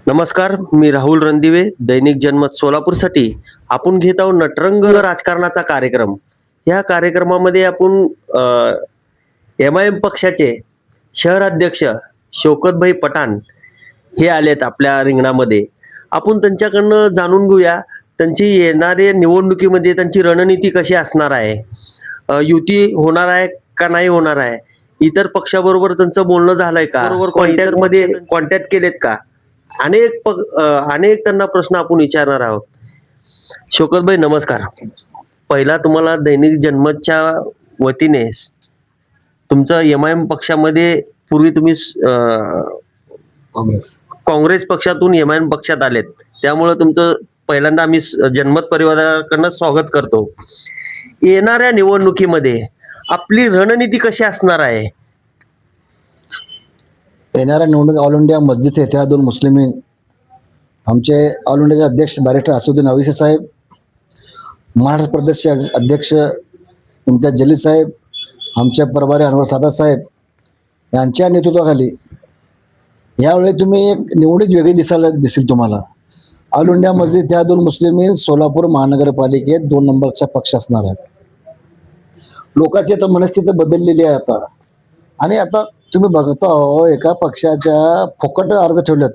नमस्कार, मी राहुल रणदिवे, दैनिक जनमत सोलापूरसाठी आपण घेत आहोत नटरंग राजकारणाचा कार्यक्रम. या कार्यक्रमामध्ये आपण एम-आय-एम पक्षाचे शहराध्यक्ष शौकतभाई पठाण हे आलेत आपल्या रिंगणामध्ये. आपण त्यांच्याकडनं जाणून घेऊया त्यांची येणाऱ्या निवडणुकीमध्ये त्यांची रणनीती कशी असणार आहे. युती होणार आहे का नाही होणार आहे? इतर पक्षाबरोबर त्यांचं बोलणं झालंय का? बरोबर कॉन्टॅक्टमध्ये कॉन्टॅक्ट केलेत का? अनेक त्यांना प्रश्न आपण विचारणार आहोत. शौकतभाई नमस्कार. पहिला तुम्हाला दैनिक जनमतच्या वतीने तुमचं एम-आय-एम पक्षामध्ये पूर्वी तुम्ही काँग्रेस पक्षातून एम-आय-एम पक्षात आलेत, त्यामुळे तुमचं पहिल्यांदा आम्ही जनमत परिवाराकडनं स्वागत करतो. येणाऱ्या निवडणुकीमध्ये आपली रणनीती कशी असणार आहे? येणाऱ्या निवडणूक ऑल इंडिया मस्जिद इत्तेहादुल मुस्लिमीन आमचे ऑल इंडियाचे अध्यक्ष बॅरिस्टर असुद्दीन अविसी साहेब, महाराष्ट्र प्रदेशचे अध्यक्ष इम्तियाज जलील साहेब, आमचे प्रभारी अनवर सादात साहेब यांच्या नेतृत्वाखाली यावेळी तुम्ही एक निवडणूक वेगळी दिसेल तुम्हाला. ऑल इंडिया मस्जिद इत्तेहादुल मुस्लिमीन सोलापूर महानगरपालिकेत 2 नंबरचा पक्ष असणार आहे. लोकांची आता मनस्थिती बदललेली आहे आता. आणि आता तुम्ही बघता एका पक्षाच्या फुकट अर्ज ठेवलेत.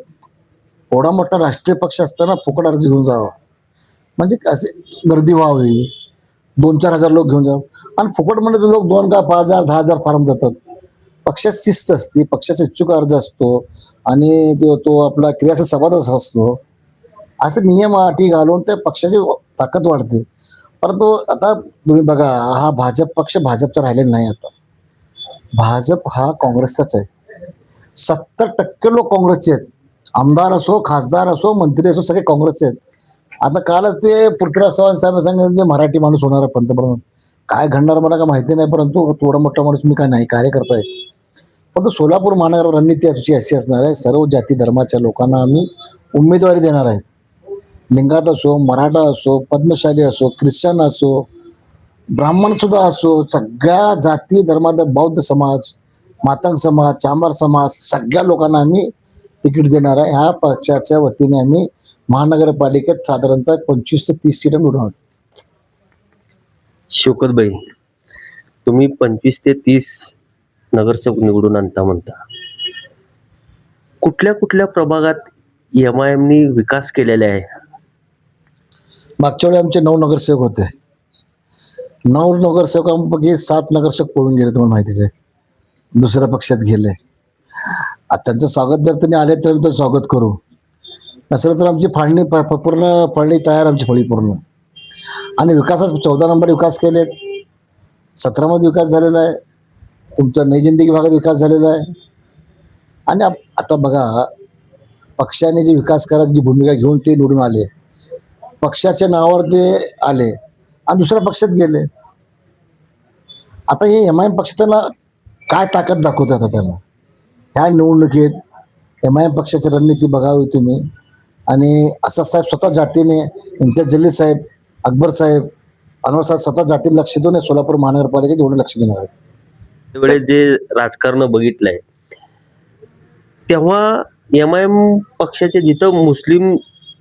एवढा मोठा राष्ट्रीय पक्ष असताना फुकट अर्ज घेऊन जावं म्हणजे असे गर्दी व्हावी, 2-4 हजार लोक घेऊन जावं. आणि फुकट म्हणजे तर लोक 2 का 5,000 10,000 फॉर्म जातात. पक्षात शिस्त असते, पक्षाचा इच्छुक अर्ज असतो आणि तो आपला क्रियाशील सभासद असतो. असे नियम अटी घालून त्या पक्षाची ताकद वाढते. परंतु आता तुम्ही बघा, हा भाजप पक्ष भाजपचा राहिलेला नाही. आता भाजप हा काँग्रेसचाच आहे. 70% लोक काँग्रेसचे आहेत. आमदार असो, खासदार असो, मंत्री असो, सगळे काँग्रेसचे आहेत. आता कालच ते पृथ्वीराज चव्हाण साहेब सांगितलं जे मराठी माणूस होणार आहे पंतप्रधान. काय घडणार मला काय माहिती नाही, परंतु थोडा मोठा माणूस मी काय नाही कार्यकर्ता आहे. परंतु सोलापूर महानगर रणनीती अशी असणार आहे, सर्व जाती धर्माच्या लोकांना आम्ही उमेदवारी देणार आहे. लिंगायत असो, मराठा असो, पद्मशाली असो, ख्रिश्चन असो, ब्राह्मण सुद्धा असो, सगळ्या जाती धर्मात, बौद्ध समाज, मातंग समाज, चांभार समाज, सगळ्या लोकांना आम्ही तिकीट देणार आहे. ह्या पक्षाच्या वतीने आम्ही महानगरपालिकेत साधारणतः 25 ते 30 सीट निवडणार. शौकतभाई, तुम्ही 25 ते 30 नगरसेवक निवडून आणता म्हणता. कुठल्या कुठल्या प्रभागात एम-आय-एमनी विकास केलेला आहे? मागच्या वेळी आमचे 9 नगरसेवक होते. 9 नगरसेवकांपैकी 7 नगरसेवक पळून गेले, तुम्हाला माहितीच आहे, दुसऱ्या पक्षात गेले. आता त्यांचं स्वागत जर त्यांनी आले तर आम्ही स्वागत करू, नसलं तर आमची फाळणी पूर्ण फळणी तयार, आमची फळी पूर्ण. आणि विकासात 14 नंबर विकास केलेत, 17 मध्ये विकास झालेला आहे, तुमचा नई जिंदगी भागात विकास झालेला आहे. आणि आता बघा, पक्षाने जी विकास करायची भूमिका घेऊन ते निवडून आले, पक्षाच्या नावावर ते आले आणि दुसऱ्या पक्षात गेले. आता हे एम-आय-एम पक्ष त्यांना काय ताकद दाखवतात? आता त्यांना ह्या निवडणुकीत एम-आय-एम पक्षाची रणनीती बघावी तुम्ही. आणि असं साहेब स्वतः जातीने, इम्तियाज जलील साहेब, अकबर साहेब, अनवर साहेब स्वतः जातीने लक्ष देऊन सोलापूर महानगरपालिकेत एवढं लक्ष देणार आहेत. त्यावेळेस जे राजकारण बघितलंय तेव्हा एम-आय-एम पक्षाचे जिथं मुस्लिम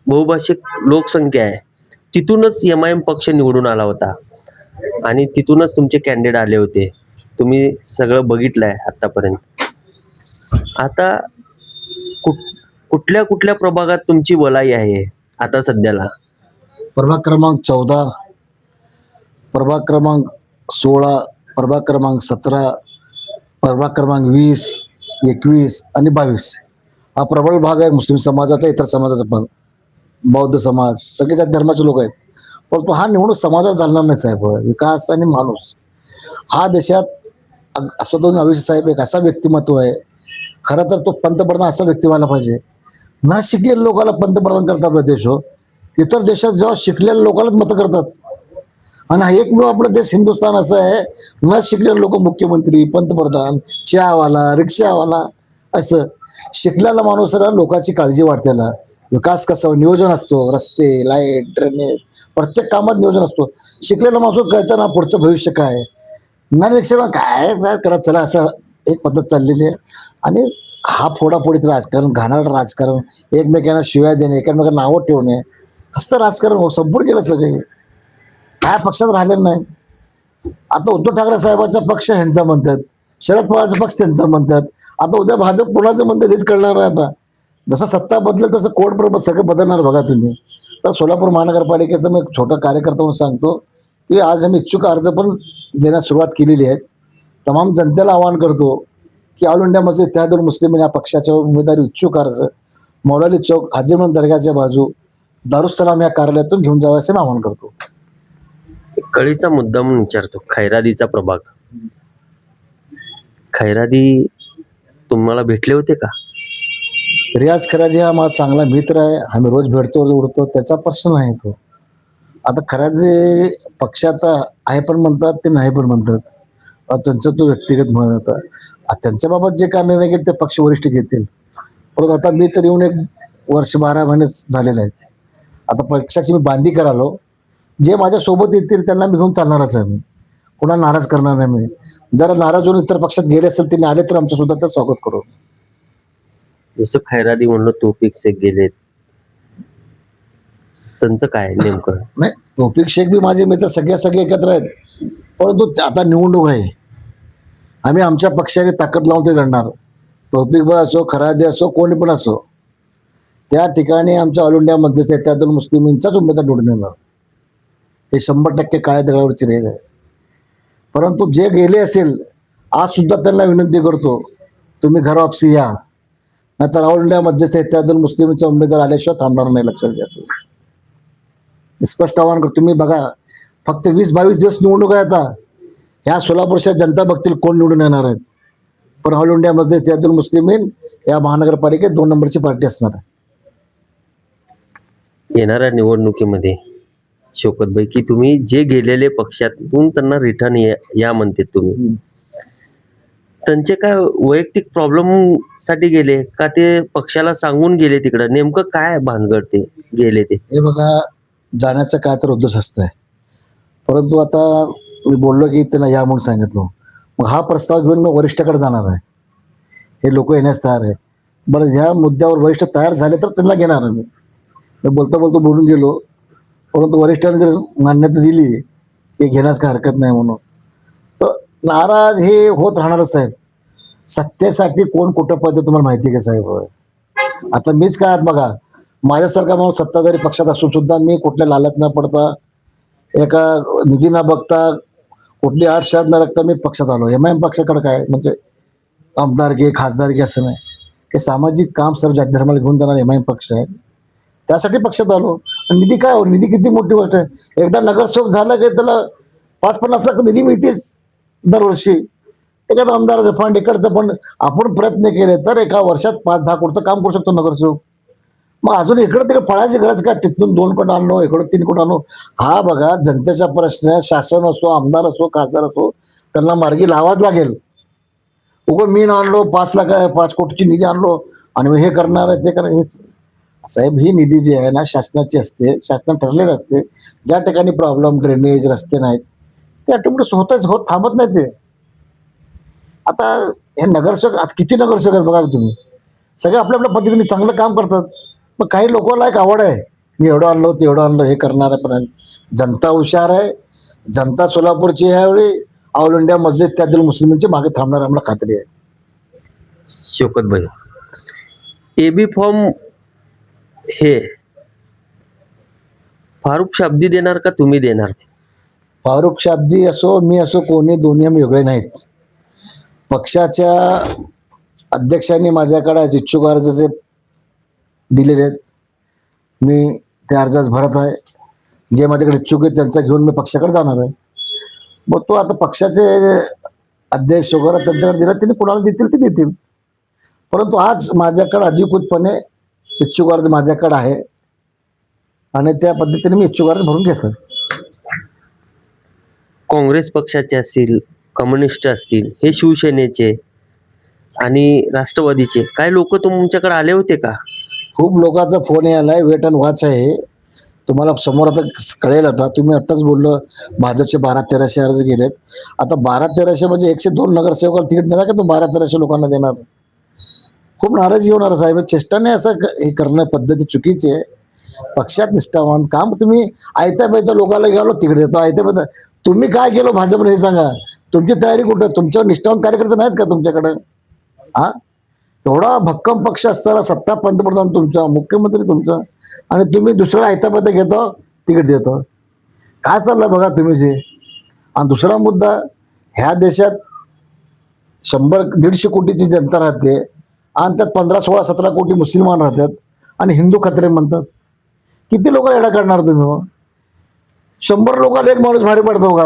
बहुभाषिक लोकसंख्या आहे तिथूनच एम-आय-एम पक्ष निवडून आला होता आणि तिथूनच तुमचे कॅन्डिडेट आले होते. तुम्ही सगळं बघितलंय आतापर्यंत. आता कुठल्या कुठल्या प्रभागात तुमची वलाई आहे आता सध्याला? प्रभाग क्रमांक 14, प्रभाग क्रमांक 16, प्रभाग क्रमांक 17, प्रभाग क्रमांक 20, 21 आणि 22 हा प्रबळ भाग आहे मुस्लिम समाजाचा, इतर समाजाचा पण, बौद्ध समाज, सगळे जात धर्माचे लोक आहेत. परंतु हा निवडणूक समाजात चालणार नाही साहेब. विकास आणि माणूस हा देशात असुद्दीन अविसी साहेब एक असा व्यक्तिमत्व आहे, खरं तर तो पंतप्रधान असा व्यक्ती व्हायला पाहिजे. न शिकलेल्या लोकांना पंतप्रधान करतात आपला देश. हो, इतर देशात जेव्हा शिकलेल्या लोकांनाच मतं करतात. आणि हा एकमेव आपला देश हिंदुस्थान असं आहे, न शिकलेले लोक मुख्यमंत्री, पंतप्रधान, चहावाला, रिक्षावाला, असं. शिकलेला माणूस लोकांची काळजी वाटतेला. विकास कसा नियोजन असतो, रस्ते, लाईट, ड्रेनेज, प्रत्येक कामात नियोजन असतो. शिकलेला माणूस कळताना पुढचं भविष्य काय, न रिक्षाला काय करा चला, असं एक पद्धत चाललेली आहे. आणि हा फोडाफोडीचं राजकारण, घाणेरडं राजकारण, एकमेकांना शिव्या देणे, एकमेकांना नावं ठेवणे, कसं राजकारण हो संपूर्ण गेलं सगळे. काय पक्षात राहिलेलं नाही. आता उद्धव ठाकरे साहेबांचा पक्ष ह्यांचा म्हणतात, शरद पवारचा पक्ष त्यांचा म्हणतात, आता उद्या भाजप कोणाचं म्हणतात हेच कळणार नाही. आता जसं सत्ता बदलेल तसं कोड प्रबोध सगळं बदलणार बघा तुम्ही. तर सोलापूर महानगरपालिकेचं मी एक छोटा कार्यकर्ता म्हणून सांगतो की आज आम्ही इच्छुक अर्ज पण देण्यास सुरुवात केलेली आहे. तमाम जनतेला आवाहन करतो की ऑल इंडिया मस्जिद इत्तेहादुल मुस्लिमीन या पक्षाच्या उमेदवारी इच्छुक अर्ज मौलाली चौक हाजीमन दर्गाच्या बाजू दारुसलाम या कार्यालयातून घेऊन जावं असं मी आवाहन करतो. एक कळीचा मुद्दा म्हणून विचारतो. खैरादीचा प्रभाग, खैरादी तुम्हाला भेटले होते का? रियाज खरादी हा माझा चांगला मित्र आहे. आम्ही रोज भेटतो उडतो, त्याचा प्रश्न आहे तो. आता खरादी पक्षात आहे पण म्हणतात, ते नाही पण म्हणतात. त्यांचं तो व्यक्तिगत मत होता. त्यांच्या बाबत जे काय निर्णय घेतील ते पक्ष वरिष्ठ घेतील. परंतु आता मी तर येऊन 1 वर्ष 12 महिने झालेले आहेत. आता पक्षाची मी बांधी करालो. जे माझ्या सोबत येतील त्यांना मी घेऊन चालणारच आहे. मी कोणाला नाराज करणार नाही. मी जरा नाराज होऊन इतर पक्षात गेले असेल, त्यांनी आले तर आमचं सुद्धा ते स्वागत करू. जसं खैरादी म्हणलं तौफिक शेख गेलेत, त्यांचं काय नेमकं? नाही, तौफिक शेख बी माझे मित्र सगळे एकत्र आहेत. परंतु आता निवडणूक आहे. आम्ही आमच्या पक्षाने ताकद लावून ते लढणार. तौफिक भाई असो, खरादी असो, कोणी पण असो, त्या ठिकाणी आमच्या ऑल इंडिया मध्यस्थ इत्तेहादुल मुस्लिमींचाच उमेदवार निवडून येणार. हे 100% काळ्या दगडावरची रेघ आहे. परंतु जे गेले असेल, आज सुद्धा त्यांना विनंती करतो, तुम्ही घर वापसी या, नाहीतर ऑल इंडिया मध्यस्थ इत्तेहादुल मुस्लिमींचा उमेदवार आल्याशिवाय थांबणार नाही. लक्षात घ्या. स्पष्ट आवाहन करतो. तुम्ही बघा, फक्त 20-22 दिवस निवडणूक आहे. आता ह्या सोलापूरच्या जनता बघतील कोण निवडून येणार आहेत. पण ऑल इंडिया मस्जिद इत्तेहादुल मुस्लिमीन या महानगरपालिकेत 2 नंबरची पार्टी असणार आहे. येणाऱ्या निवडणुकीमध्ये शौकतभाई, की तुम्ही जे गेलेले पक्षातून त्यांना रिटर्न या म्हणते तुम्ही, त्यांचे काय वैयक्तिक प्रॉब्लेम साठी गेले का ते पक्षाला सांगून गेले? तिकडं नेमकं काय भानगड ते गेले? ते हे बघा, जाण्याचं काय तर उद्देश असतंय. परंतु आता मी बोललो की त्यांना या म्हणून सांगितलं. मग हा प्रस्ताव घेऊन मी वरिष्ठाकडे जाणार आहे. हे लोक येण्यास तयार आहे. बरं, ह्या मुद्द्यावर वरिष्ठ तयार झाले तर त्यांना घेणार आहे. मी बोलता बोलून गेलो. परंतु वरिष्ठांनी जर मान्यता दिली की घेण्यास काय हरकत नाही म्हणून, तर नाराज हे होत राहणारच साहेब. सत्तेसाठी कोण कुठं पळते तुम्हाला माहिती आहे का साहेब? आता मीच काय बघा, माझ्यासारखा माणूस सत्ताधारी पक्षात असून सुद्धा मी कुठल्या लालच न पडता, एका निधी न बघता, कुठली आठ शर्त न रखता मी पक्षात आलो. MIM पक्षाकडे काय म्हणजे आमदारकी खासदारकी असं नाही. हे सामाजिक काम सर्व जाती धर्माला घेऊन जाणार MIM पक्ष आहे. त्यासाठी पक्षात आलो. आणि निधी काय हो, निधी किती मोठी गोष्ट आहे. एकदा नगरसेवक झालं की त्याला 5-50 लाख निधी मिळतेच दरवर्षी. एखादा आमदाराचं फंड, इकडचं फंड आपण प्रयत्न केले तर एका वर्षात 5-10 कोटीचं काम करू शकतो नगरसेवक. मग अजून इकडे तिकडे पळायची गरज काय? तिथून 2 कोटी आणलो, इकडून 3 कोटी आणलो. हा बघा, जनतेचा प्रश्न आहे. शासन असो, आमदार असो, खासदार असो, त्यांना मार्गी लावाच लागेल. उगं मी आणलो 5 कोटीची निधी आणलो आणि मग हे करणार आहे, ते करणार. हेच साहेब, ही निधी जी आहे ना शासनाची असते, शासनाने ठरलेलं असते. ज्या ठिकाणी प्रॉब्लेम, ड्रेनेज, रस्ते नाहीत, ते ऑटोमॅटिक होत थांबत नाही ते. आता हे नगरसेवक, आता किती नगरसेवक आहेत बघा तुम्ही, सगळे आपल्या आपल्या पद्धतीने चांगलं काम करतात. मग काही लोकांना एक आवड आहे, मी एवढं आणलो, तेवढं आणलं, हे करणार आहे. पण जनता हुशार आहे. जनता सोलापूरची ह्यावेळी ऑल इंडिया मस्जिद इत्तेहादुल मुस्लिमींची मागे थांबणार आहे, आम्हाला खात्री आहे. शौकतभाई, AB फॉर्म हे फारुख शाब्दी देणार का तुम्ही देणार? फारुख शाब्दी असो, मी असो, कोणी दोन्ही आम्ही वेगळे नाहीत. पक्षाच्या अध्यक्षांनी माझ्याकडे इच्छुक अर्ज दिलेले आहेत. मी ते अर्ज भरत आहे. जे माझ्याकडे इच्छुक आहेत त्यांचा घेऊन मी पक्षाकडे जाणार आहे. मग तो आता पक्षाचे अध्यक्ष वगैरे त्यांच्याकडे दिला, त्यांनी कुणाला देतील ते देतील. परंतु आज माझ्याकडे अधिकृतपणे इच्छुक अर्ज माझ्याकडे आहे आणि त्या पद्धतीने मी इच्छुक अर्ज भरून घेतो. काँग्रेस पक्षाचे असतील, कम्युनिस्ट असतील, हे शिवसेनेचे आणि राष्ट्रवादीचे काय लोक तुमच्याकडे आले होते का? खूप लोकांचा फोन यायलाय. वेट अँड वॉच आहे. तुम्हाला समोर आता कळेल. आता तुम्ही आत्ताच बोललो भाजपचे 1200-1300 अर्ज गेलेत. आता 1200-1300 म्हणजे 102 नगरसेवकाला तिकीट देणार का तो 1200-1300 लोकांना देणार? खूप नाराजी होणार साहेब. चेष्टाने असं हे करणं पद्धती चुकीची आहे. पक्षात निष्ठावान काम तुम्ही आयत्या पैता लोकांना गेलो तिकडे देतो आयत्या पैता. तुम्ही काय केलं भाजपने हे सांगा. तुमची तयारी कुठं? तुमच्यावर निष्ठावान कार्यकर्ते नाहीत का तुमच्याकडे? हा, एवढा भक्कम पक्ष असताना सत्ता पंतप्रधान तुमचा, मुख्यमंत्री तुमचा, आणि तुम्ही दुसरा आयत्या पैता घेतो तिकीट देतो. काय चाललं बघा तुम्ही जे. आणि दुसरा मुद्दा, ह्या देशात 100-150 कोटीची जनता राहते आणि त्यात 15-16-17 कोटी मुस्लिमान राहतात आणि हिंदू खत्रे म्हणतात. किती लोक येडा करणार तुम्ही हो? 100 लोकांना एक माणूस भारी पडतो का?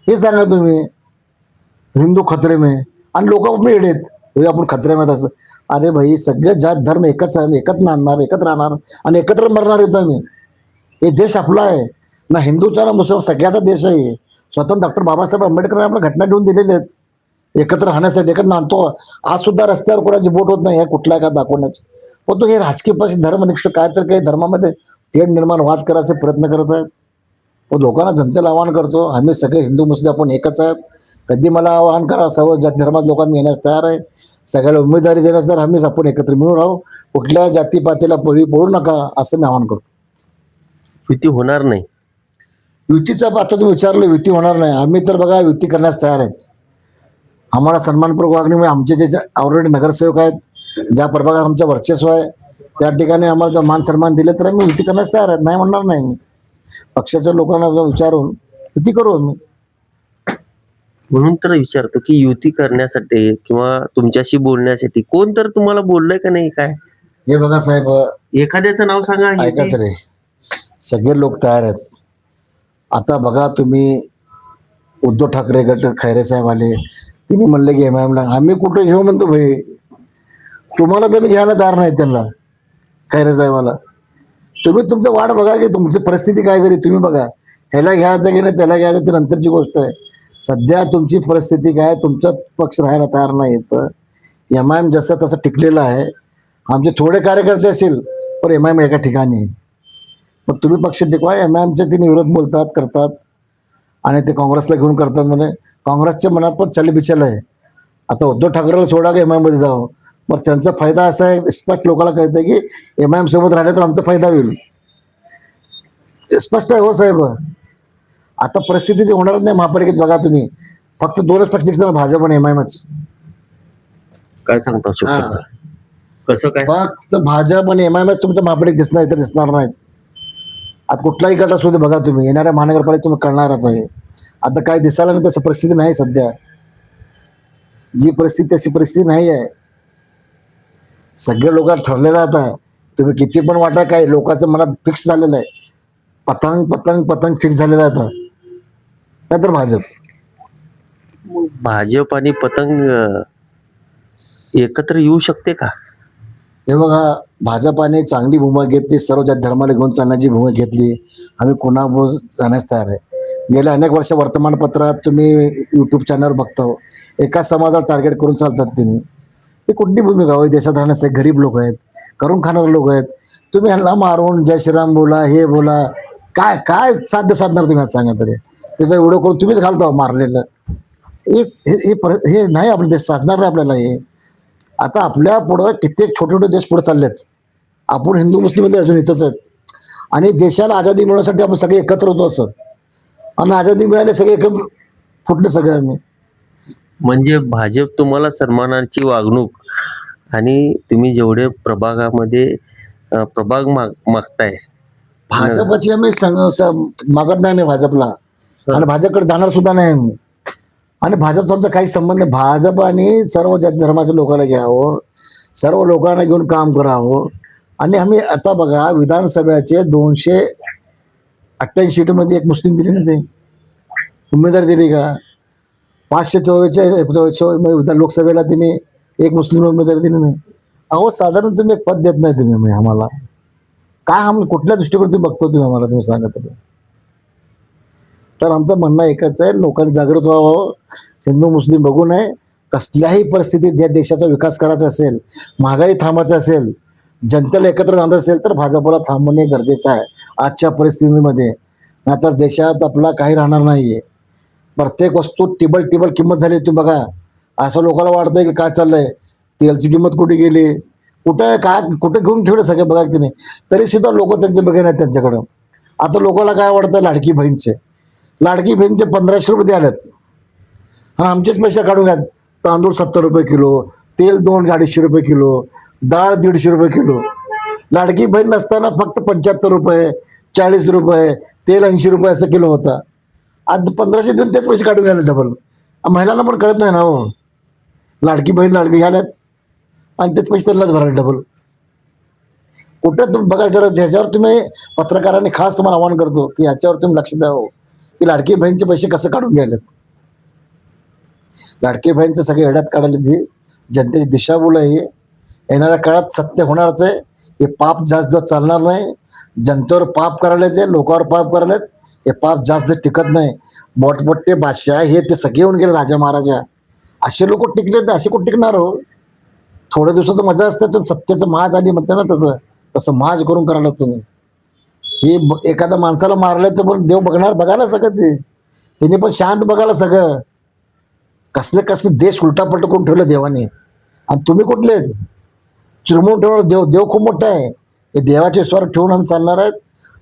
हे सांगा तुम्ही. हिंदू खतरे में आणि लोक मी येडेत आपण खतरे में असं. अरे भाई, सगळे जात धर्म एकच आहे. एकत्र नांदणार, एकत्र राहणार आणि एकत्र मरणार येतं मी. हे देश आपला आहे ना, हिंदूचा ना मुस्लिम, सगळ्याचा देश आहे. स्वतंत्र डॉक्टर बाबासाहेब आंबेडकर आपल्या घटना देऊन दिलेले आहेत एकत्र राहण्यासाठी, एकत्र नांदतो. आज सुद्धा रस्त्यावर कोणाची बोट होत नाही, कुठल्या का दाखवण्याची. पण तो हे राजकीय पक्ष धर्मनिष्ठ काय तर काही धर्मामध्ये तेढ निर्माण वाद करायचे प्रयत्न करत आहेत. तो लोकांना जनतेला आवाहन करतो, आम्ही सगळे हिंदू मुस्लिम आपण एकच आहेत. कधी मला आवाहन करा, सर्व जाती धर्मात लोकांना येण्यास तयार आहे. सगळ्याला उमेदवारी देण्यास तर आम्ही आपण एकत्र मिळून राहू. कुठल्या जातीपातीला बळी पडू नका असं मी आवाहन करतो. युती होणार नाही. युतीचा आता तुम्ही विचारलं, युती होणार नाही. आम्ही तर बघा युती करण्यास तयार आहेत. आम्हाला सन्मानपूर्वक वागणीमुळे आमचे जे ऑलरेडी नगरसेवक आहेत, ज्या प्रभागात आमचं वर्चस्व आहे त्या ठिकाणी आम्हाला जर मान सन्मान दिले तर आम्ही युती करण्यास तयार आहेत. नाही म्हणणार नाही मी. पक्षाच्या लोकांना विचारून युती करू आम्ही. म्हणून तर विचारतो की युती करण्यासाठी किंवा तुमच्याशी बोलण्यासाठी कोण तर तुम्हाला बोललंय का नाही? काय हे बघा साहेब, एखाद्याचं नाव सांगा. ऐका तरी, सगळे लोक तयार आहेत. आता बघा तुम्ही, उद्धव ठाकरे गट खैरे साहेब आले, तिने म्हणले की MIM ला आम्ही कुठं घेऊ म्हणतो भाई. तुम्हाला तर मी घ्यायला तयार नाही त्यांना, खैरे साहेबाला. तुम्ही तुमचं वाट बघा की तुमची परिस्थिती काय झाली तुम्ही बघा. ह्याला घ्यायचं की नाही त्याला घ्यायचं ती नंतरची गोष्ट आहे. सध्या तुमची परिस्थिती काय, तुमचा पक्ष राहायला तयार नाही येतं. MIM जसं तसं टिकलेलं आहे. आमचे थोडे कार्यकर्ते असेल पण MIM एका ठिकाणी आहे. मग तुम्ही पक्ष टिकवा. MIMचे तिने विरोध बोलतात, करतात आणि ते काँग्रेसला घेऊन करतात. म्हणजे काँग्रेसच्या मनात पण चलबिचल आहे. आता उद्धव ठाकरेला सोडा की MIM मध्ये जावं. मग त्यांचा फायदा असा आहे, स्पष्ट लोकांना कळतं की MIM सोबत राहिले तर आमचा फायदा होईल. स्पष्ट आहे हो साहेब. आता परिस्थिती ती होणारच नाही महापालिकेत. बघा तुम्ही, फक्त 2च पक्ष दिसणार, भाजप आणि MIMच. काय सांगता सुखकर? कसं काय? फक्त भाजप आणि MIMच तुमचं महापालिकेत दिसणार, इतर दिसणार नाहीत. आता कुठलाही गट असू दे बघा तुम्ही, येणाऱ्या महानगरपालिकेत तुम्ही कळणारच आहे. आता काय दिसायला नाही तसं परिस्थिती नाही सध्या. जी परिस्थिती तशी परिस्थिती नाही आहे. सगळे लोक ठरलेलं आता. तुम्ही किती पण वाटा, काय लोकांचं मनात फिक्स झालेलं आहे. पतंग पतंग पतंग फिक्स झालेलं आहे आता. नाहीतर भाजप. भाजप आणि पतंग एकत्र येऊ शकते का? हे बघा, भाजपाने चांगली भूमिका घेतली, सर्व जात धर्माला घेऊन चालण्याची भूमिका घेतली. आम्ही कोणाबरोबर जाण्यास तयार आहे. गेल्या अनेक वर्ष वर्तमानपत्रात तुम्ही यूट्यूब चॅनल बघता, एका समाजाला टार्गेट करून चालतात तुम्ही. ही कुठली भूमिका होय? देशात राहण्याचे गरीब लोक आहेत, करून खाणारे लोक आहेत. तुम्ही ह्यांना मारून जय श्रीराम बोला, हे बोला, काय काय साध्य साधणार तुम्ही आज सांगा तरी? त्याचा व्हिडिओ करून तुम्हीच घालतो मारलेलं. हे नाही आपला देश साधणार नाही आपल्याला. हे आता आपल्या पुढं कित्येक छोटे छोटे देश पुढे चाललेत. आपण हिंदू मुस्लिममध्ये अजून इथंच आहेत. आणि देशाला आझादी मिळवण्यासाठी आपण सगळे एकत्र होतो असं. आणि आझादी मिळाले सगळे एकत्र फुटले सगळे आम्ही. म्हणजे भाजप तुम्हाला सन्मानाची वागणूक आणि तुम्ही जेवढे प्रभागामध्ये प्रभाग मागताय, भाजपची आम्ही मागत नाही भाजपला. आणि भाजपकडे जाणार सुद्धा नाही आम्ही. आणि भाजपचा आमचा काही संबंध नाही. भाजप आणि सर्व जाती धर्माच्या लोकांना घ्यावं, सर्व लोकांना घेऊन काम करावं. आणि आम्ही आता बघा, विधानसभेचे 288 सीटमध्ये एक मुस्लिम दिली ना, ते उमेदवार दिली का? 544 लोकसभेला तिने एक मुस्लिम उमेदवार दिली नाही. अहो, साधारण तुम्ही एक पद देत नाही तुम्ही आम्हाला. काय आम्ही कुठल्या दृष्टीकोन तुम्ही बघतो तुम्ही आम्हाला? तुम्ही सांगा तरी. तर आमचं म्हणणं एकच आहे, लोकांनी जागृत व्हावं. हिंदू मुस्लिम बघू नये. कसल्याही परिस्थितीत या देशाचा विकास करायचा असेल, महागाई थांबायची असेल, जनतेला एकत्र आणायचं असेल तर भाजपला थांबवणे गरजेचं आहे आजच्या परिस्थितीमध्ये. नाहीतर देशात आपला काही राहणार नाही आहे. प्रत्येक वस्तू टिबल किंमत झाली. तुम्ही बघा, असं लोकांना वाटतंय की काय चाललंय. तेलची किंमत कुठे गेली, कुठं काय कुठे घेऊन ठेवलं सगळं बघा की नाही. तरी सुद्धा लोक त्यांचे बघेनात त्यांच्याकडं. आता लोकांना काय वाटतं, लाडकी बहीणचे 1500 रुपये द्यालेत आणि आमचेच पैसे काढून घ्या. तांदूळ 70 रुपये किलो, तेल 200-250 रुपये किलो, डाळ 150 रुपये किलो. लाडकी बहीण नसताना फक्त 75 रुपये, 40 रुपये, तेल 80 रुपये असं किलो होता. आज 1500 देऊन तेच पैसे काढून घ्यायला डबल. महिलांना पण कळत नाही ना हो, लाडकी बहीण लाडकी घ्यायलात आणि तेच पैसे त्यांनाच भरायला डबल. कुठं तुम्ही बघा जरा, ह्याच्यावर तुम्ही पत्रकारांनी खास तुम्हाला आवाहन करतो की ह्याच्यावर तुम्ही लक्ष द्यावं की लाडकी बहीणचे पैसे कसं काढून घ्यायलेत. लाडकी बहीणचं सगळे हेड्यात काढायला ती जनतेची दिशाभूल आहे. ही येणाऱ्या काळात सत्य होणारच आहे. हे पाप जास्त जास्त चालणार नाही. जनतेवर पाप करायला ते, लोकांवर पाप करायलेत. हे पाप जास्त टिकत नाही. मोठमोठे बादशाह हे ते सगळे येऊन गेले, राजा महाराजा, असे लोक टिकले तर असे कोण टिकणार हो. थोड्या दिवसाचं मजा असते, तुम्ही सत्याचं महाज आली म्हणते ना, तसं महाज करून करायला तुम्ही. हे एखाद्या माणसाला मारलं तर पण देव बघायला सगळं ते, तिने पण शांत बघायला सगळं. कसले कसले देश उलटापलट करून ठेवलं देवाने, आणि तुम्ही कुठले चिरमून ठेवणार. देव खूप मोठा आहे. हे देवाचे स्वर ठेवून आम्ही चालणार आहेत.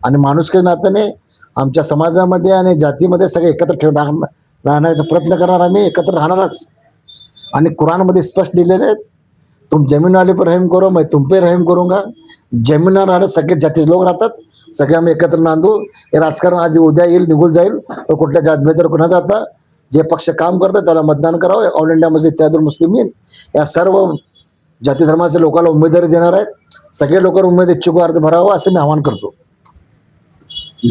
आणि माणुसकीच्या नात्याने आमच्या समाजामध्ये आणि जातीमध्ये सगळे एकत्र राहण्याचा प्रयत्न करणार. आम्ही एकत्र राहणारच. आणि कुराणमध्ये स्पष्ट लिहिलेले आहेत, तुम जमीन वाले पर रहम करो, मैं तुम पे रहम करूंगा. जमीनवर राहणं सगळे जातीचे लोक राहतात, सगळे आम्ही एकत्र नांदू. हे राजकारण आज उद्या येईल, निघून जाईल. तर कुठल्या जातभेदावर कुणा जाता, जे पक्ष काम करतात त्याला मतदान करावं. ऑल इंडिया मस्जिद इत्यादुल मुस्लिमीन या सर्व जाती धर्माच्या लोकांना उमेदवारी देणार आहेत. सगळे लोक उमेद इच्छुक अर्ज भरावा असं मी आवाहन करतो.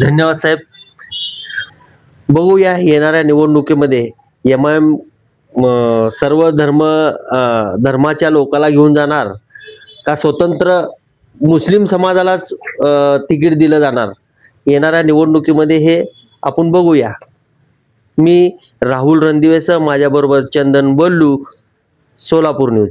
धन्यवाद साहेब. बघूया येणाऱ्या निवडणुकीमध्ये MIM सर्व धर्माच्या लोकाला घेऊन जाणार का स्वतंत्र मुस्लिम समाजालाच तिकीट दिलं जाणार, येणाऱ्या निवडणुकीमध्ये हे आपण बघूया. मी राहुल रणदिवेसह माझ्याबरोबर चंदन बल्लू, सोलापूर न्यूज.